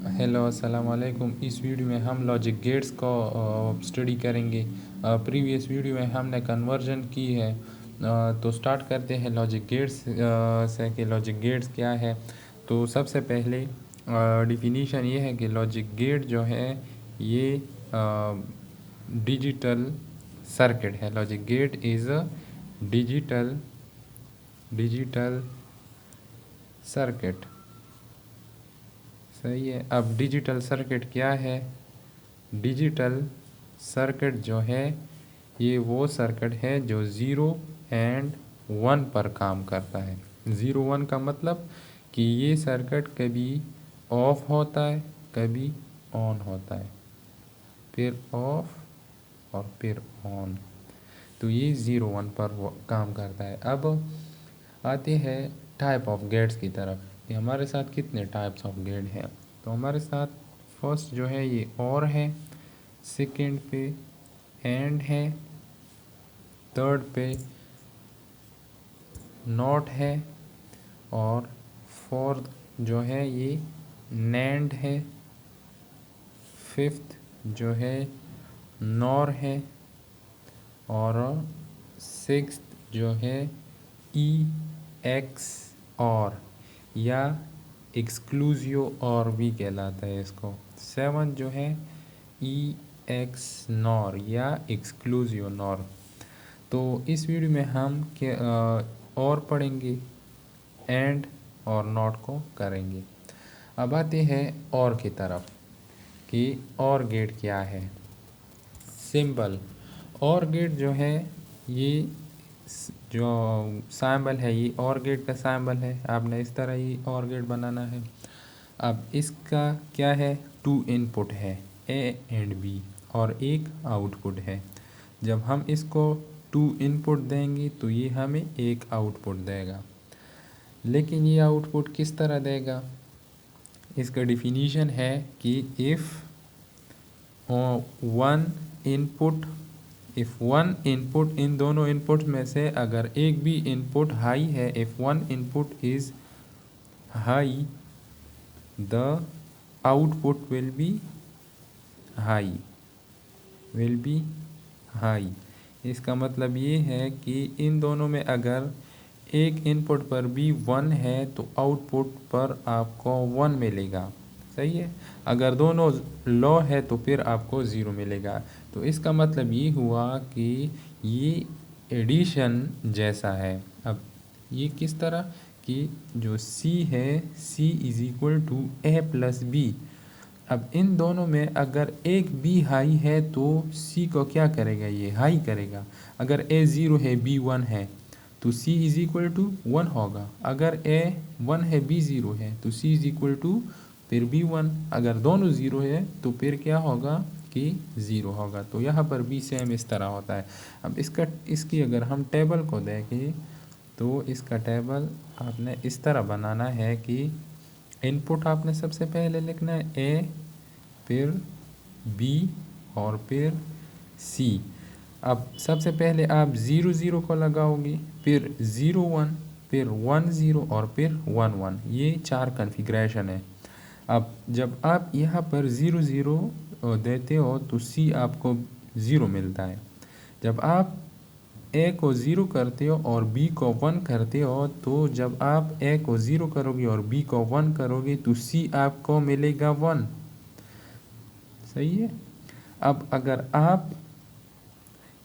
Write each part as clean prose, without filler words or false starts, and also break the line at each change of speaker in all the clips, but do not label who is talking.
Hello अस्सलाम वालेकुम। इस वीडियो में हम लॉजिक गेट्स को स्टडी करेंगे। प्रीवियस वीडियो में हमने कन्वर्जन की है। तो स्टार्ट करते हैं लॉजिक गेट्स से कि लॉजिक गेट्स क्या है। तो सबसे पहले डिफिनीशन ये है कि लॉजिक गेट जो है ये डिजिटल सर्किट है। Logic gate is a digital circuit. सही है। अब डिजिटल सर्किट क्या है? डिजिटल सर्किट जो है ये वो सर्किट है जो 0 और 1 पर काम करता है। 0 1 का मतलब कि ये सर्किट कभी ऑफ होता है, कभी ऑन होता है, फिर ऑफ और फिर ऑन। तो ये 0 1 पर काम करता है। अब आते हैं टाइप ऑफ गेट्स की तरफ कि हमारे साथ कितने टाइप्स ऑफ गेट हैं। तो हमारे साथ फर्स्ट जो है ये और है, सेकंड पे एंड है, थर्ड पे नॉट है, और फोर्थ जो है ये नैंड है, फिफ्थ जो है नॉर है, और सिक्स्थ जो है ई एक्स और या एक्सक्लूसिव और भी कहलाता है इसको। सेवन जो है ई एक्स नॉर या एक्सक्लूसिव नॉर। तो इस वीडियो में हम और पढ़ेंगे, एंड और नॉट को करेंगे। अब आते हैं और की तरफ कि और गेट क्या है। सिंबल और गेट जो है ये जो सैम्बल है ये और गेट का सैम्बल है। आपने इस तरह ही और गेट बनाना है। अब इसका क्या है, 2 इनपुट है ए एंड बी और एक आउटपुट है। जब हम इसको 2 इनपुट देंगे तो ये हमें एक आउटपुट देगा। लेकिन ये आउटपुट किस तरह देगा, इसका डिफिनीशन है कि इफ़ वन इनपुट इन दोनों इनपुट में से अगर एक भी इनपुट हाई है, if one input is high the output will B high. इसका मतलब ये है कि इन दोनों में अगर एक इनपुट पर भी 1 है तो आउटपुट पर आपको 1 मिलेगा। सही है। अगर दोनों लो है तो फिर आपको 0 मिलेगा। तो इसका मतलब ये हुआ कि ये एडिशन जैसा है। अब ये किस तरह कि जो C है, C is equal to A plus B. अब इन दोनों में अगर एक बी हाई है तो सी को क्या करेगा, ये हाई करेगा। अगर ए 0 है बी 1 है तो सी इज़ इक्वल टू 1 होगा। अगर ए 1 है बी 0 है तो सी इज़ इक्वल टू फिर बी 1। अगर दोनों 0 है तो फिर क्या होगा कि 0 होगा। तो यहाँ पर भी सेम इस तरह होता है। अब इसकी अगर हम टेबल को देखें तो इसका टेबल आपने इस तरह बनाना है कि इनपुट आपने सबसे पहले लिखना है ए, फिर बी और फिर सी। अब सबसे पहले आप 0 0 को लगाओगे, फिर 0 1, फिर 1 0 और फिर 1 1। ये 4 कॉन्फ़िगरेशन है। अब जब आप यहाँ पर 0 0 देते हो तो सी आपको 0 मिलता है। जब आप ए को 0 करते हो और बी को 1 करते हो तो जब आप ए को 0 करोगे और बी को 1 करोगे तो सी आपको मिलेगा 1। सही है। अब अगर आप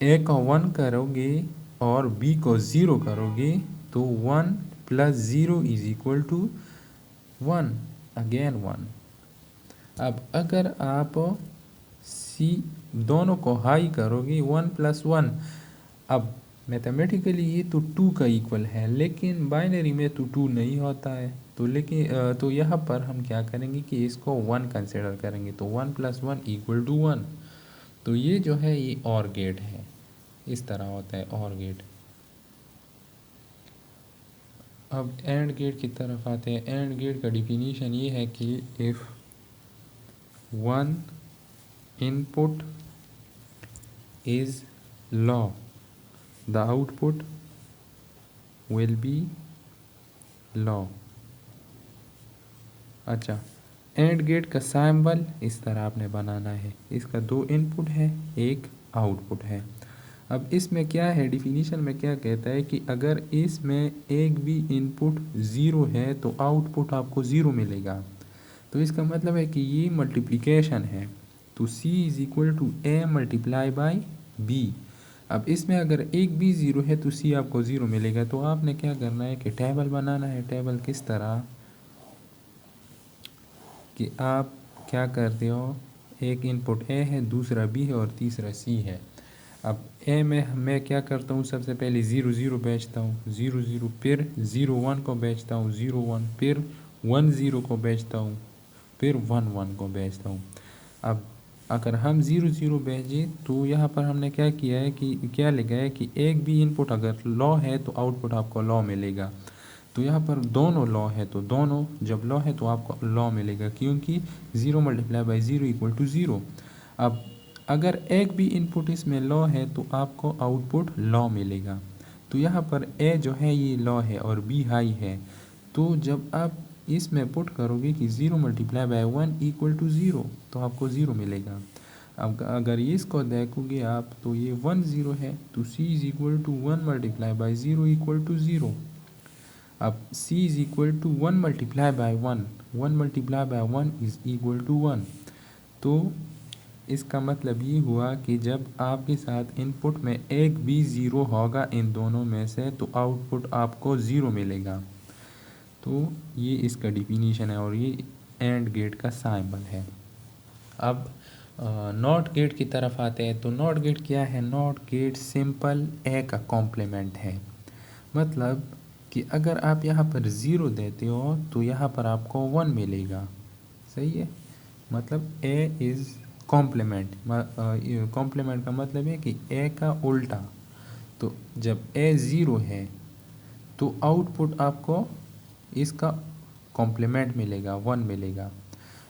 ए को 1 करोगे और बी को 0 करोगे तो 1 plus 0 is equal to 1, again 1। अब अगर आप सी दोनों को हाई करोगे 1 प्लस 1, अब मैथमेटिकली ये तो 2 का इक्वल है, लेकिन बाइनरी में तो 2 नहीं होता है। तो यहाँ पर हम क्या करेंगे कि इसको 1 कंसिडर करेंगे। तो 1 प्लस 1 इक्वल टू 1। तो ये जो है ये और गेट है, इस तरह होता है और गेट। अब एंड गेट की तरफ आते हैं। एंड गेट का डिफिनीशन ये है कि if one input is low the output will be low. अच्छा, एंड गेट का सिंबल इस तरह आपने बनाना है। इसका 2 इनपुट है, एक आउटपुट है। अब इसमें क्या है, डिफिनीशन में क्या कहता है कि अगर इसमें एक भी इनपुट ज़ीरो है तो आउटपुट आपको ज़ीरो मिलेगा। तो इसका मतलब है कि ये मल्टीप्लिकेशन है, तो C is equal to A multiply by B। अब इसमें अगर एक भी ज़ीरो है तो C आपको ज़ीरो मिलेगा। तो आपने क्या करना है कि टेबल बनाना है। टेबल किस तरह कि आप क्या करते हो, एक इनपुट A है, दूसरा B है और तीसरा C है। अब A में मैं क्या करता हूँ, सबसे पहले 0 0 बेचता हूँ, 0 0, फिर 0 1 को बेचता हूँ, 0 1, फिर 1 0 को बेचता हूँ, फिर 1 1 को बेचता हूँ। अब अगर हम 0 0 भेजें तो यहाँ पर हमने क्या किया है कि क्या लिखा है कि एक भी इनपुट अगर लॉ है तो आउटपुट आपको लॉ मिलेगा। तो यहाँ पर दोनों लॉ है, तो दोनों जब लॉ है तो आपको लॉ मिलेगा, क्योंकि 0 मल्टीप्लाई बाई 0 इक्वल टू 0। अब अगर एक भी इनपुट इसमें लॉ है तो आपको आउटपुट लॉ मिलेगा। तो यहाँ पर ए जो है ये लॉ है और बी हाई है। तो जब आप इसमें पुट करोगे कि 0 मल्टीप्लाई बाई 1 इक्वल टू 0 तो आपको 0 मिलेगा। अब अगर ये इसको देखोगे आप तो ये 1 0 है, तो C is equal to 1 multiply by 0 equal to 0। अब C is equal to 1 multiply by 1, 1 multiply by 1 is equal to 1। तो इसका मतलब ये हुआ कि जब आपके साथ इनपुट में एक भी ज़ीरो होगा इन दोनों में से तो आउटपुट आपको ज़ीरो मिलेगा। तो ये इसका डिफिनीशन है और ये एंड गेट का सिंबल है। अब नॉट गेट की तरफ आते हैं। तो नॉट गेट क्या है, नॉट गेट सिंपल ए का कॉम्प्लीमेंट है। मतलब कि अगर आप यहाँ पर ज़ीरो देते हो तो यहाँ पर आपको 1 मिलेगा, सही है। मतलब ए इज़ कॉम्प्लीमेंट। कॉम्प्लीमेंट का मतलब है कि ए का उल्टा। तो जब ए ज़ीरो है तो आउटपुट आपको इसका कॉम्प्लीमेंट मिलेगा, 1 मिलेगा।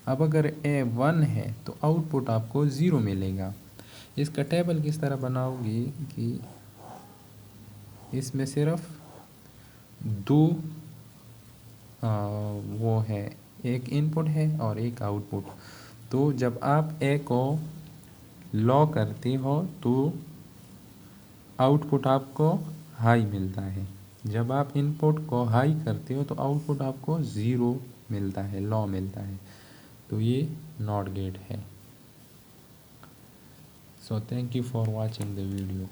अब अगर ए 1 है तो आउटपुट आपको 0 मिलेगा। इसका टेबल किस तरह बनाओगे कि इसमें सिर्फ दो वो है, एक इनपुट है और एक आउटपुट। तो जब आप ए को लॉ करते हो तो आउटपुट आपको हाई मिलता है। जब आप इनपुट को हाई करते हो तो आउटपुट आपको ज़ीरो मिलता है, लॉ मिलता है। तो ये नॉट गेट है। So thank you for watching the video.